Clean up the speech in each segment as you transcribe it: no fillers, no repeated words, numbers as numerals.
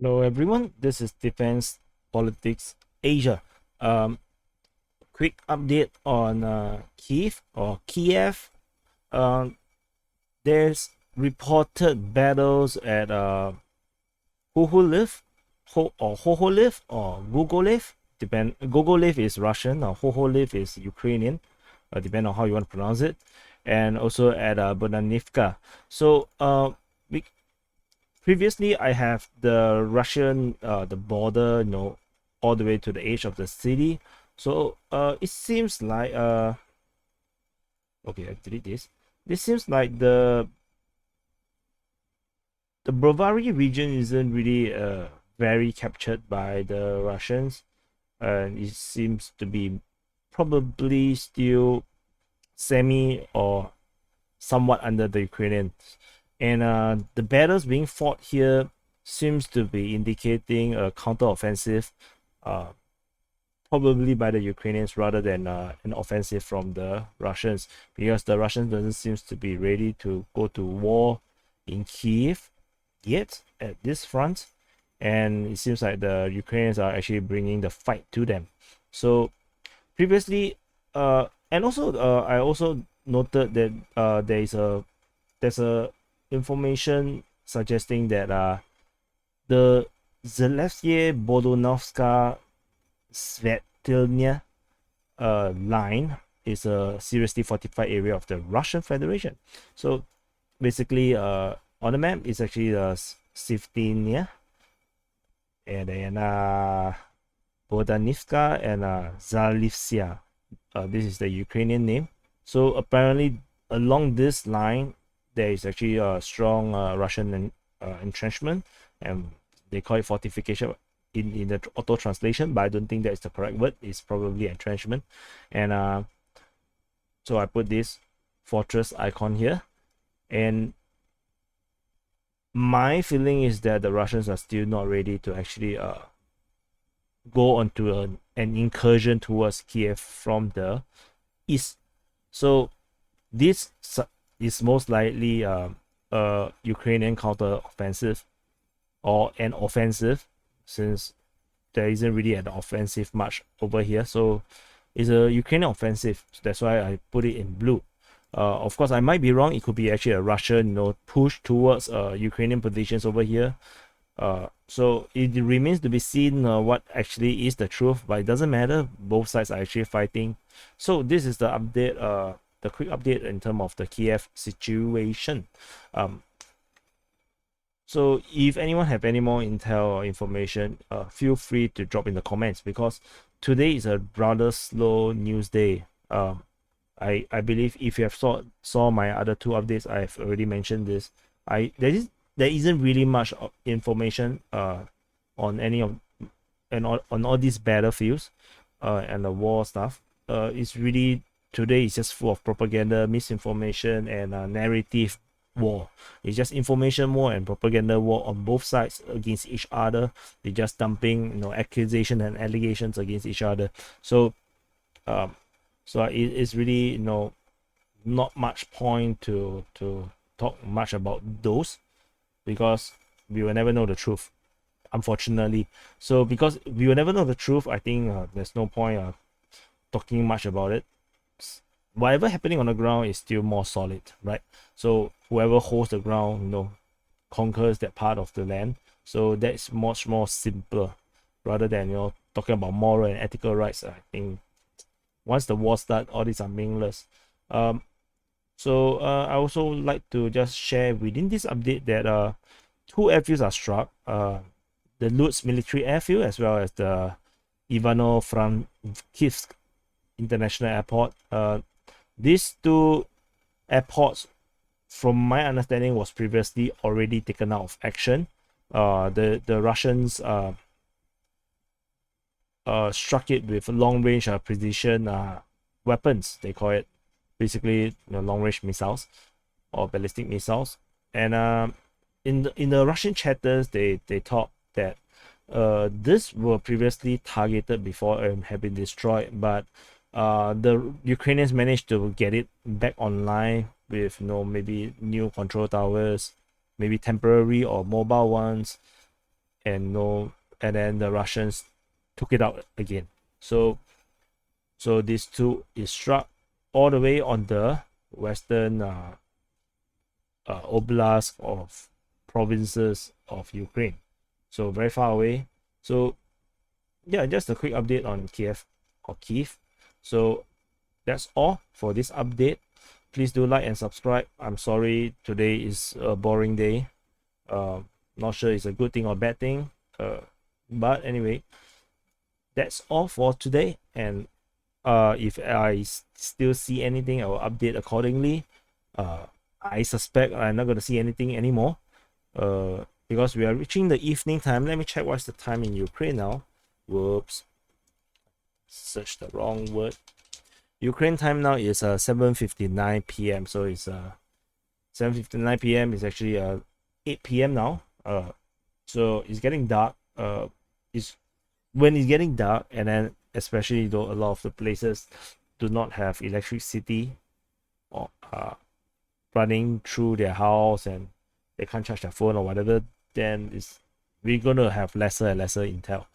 Hello everyone, this is Defense Politics Asia. Um, Quick update on Kiev. Um, there's reported battles at Hoholiv, Hoholiv or Gogoliv. Gogoliv is Russian or Hoholiv is Ukrainian, depending on how you want to pronounce it, and also at Bogdanivka. So we previously I have the Russian the border, all the way to the edge of the city. So it seems like okay, I delete this. This seems like the Brovary region isn't really very captured by the Russians, and it seems to be probably still semi or somewhat under the Ukrainians. And the battles being fought here seems to be indicating a counteroffensive, uh, probably by the Ukrainians rather than an offensive from the Russians, because the Russians doesn't seems to be ready to go to war in Kyiv yet at this front, and it seems like the Ukrainians are actually bringing the fight to them. So previously, and also I also noted that there's a information suggesting that the Zalissya Bogdanivka Syitylnya line is a seriously fortified area of the Russian Federation. So basically, on the map, it's actually Syitylnya, and then Bogdanivka and Zalissya. This is the Ukrainian name. So apparently, along this line, there is actually a strong Russian entrenchment, and they call it fortification in the auto translation, but I don't think that is the correct word. It's probably entrenchment. And so I put this fortress icon here, and my feeling is that the Russians are still not ready to actually go onto an incursion towards Kiev from the east. So this is most likely a Ukrainian counter offensive or an offensive, since there isn't really an offensive much over here. So it's a Ukrainian offensive. So that's why I put it in blue. Of course, I might be wrong. It could be actually a Russian, push towards Ukrainian positions over here. So it remains to be seen what actually is the truth, but it doesn't matter. Both sides are actually fighting. So this is the update, the quick update in terms of the Kiev situation. So if anyone have any more intel or information, feel free to drop in the comments, because today is a rather slow news day. I believe if you have saw my other two updates, I've already mentioned this. There isn't really much information on any of and on all these battlefields and the war stuff. It's really today is just full of propaganda, misinformation, and narrative war. It's just information war and propaganda war on both sides against each other. They're just dumping accusation and allegations against each other. So it's really not much point to talk much about those, because we will never know the truth, unfortunately. So because we will never know the truth, I think there's no point talking much about it. Whatever happening on the ground is still more solid, right? So whoever holds the ground, conquers that part of the land. So that's much more simpler, rather than talking about moral and ethical rights. I think once the war starts, all these are meaningless. So I also like to just share within this update that two airfields are struck. The Lutsk military airfield, as well as the Ivano-Frankivsk International Airport. These two airports, from my understanding, was previously already taken out of action. The Russians struck it with long range precision weapons. They call it basically long range missiles or ballistic missiles. And in the Russian chatters, they thought that this were previously targeted before and have been destroyed, but the Ukrainians managed to get it back online with maybe new control towers, maybe temporary or mobile ones. and no, and then the Russians took it out again. So these two is struck all the way on the western oblast of provinces of Ukraine. So very far away. So yeah, just a quick update on Kyiv. So that's all for this update. Please do like and subscribe. I'm sorry today is a boring day. Not sure it's a good thing or bad thing. But anyway, that's all for today. And if I still see anything, I will update accordingly. I suspect I'm not going to see anything anymore. Because we are reaching the evening time. Let me check what's the time in Ukraine now. Whoops. Search the wrong word. Ukraine time now is 7:59 p.m. So it's 7:59 p.m. is actually 8 p.m. now. So it's getting dark. It's when it's getting dark, and then especially though a lot of the places do not have electricity or running through their house, and they can't charge their phone or whatever, then we're gonna have lesser and lesser intel.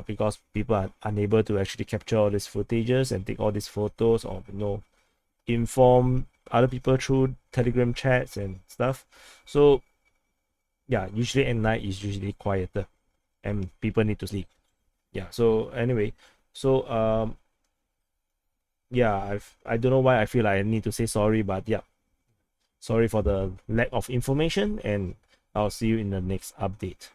Because people are unable to actually capture all these footages and take all these photos, or inform other people through Telegram chats and stuff. So yeah, usually at night is usually quieter and people need to sleep. Yeah, so anyway, so yeah, I don't know why I feel like I need to say sorry, but yeah, sorry for the lack of information, and I'll see you in the next update.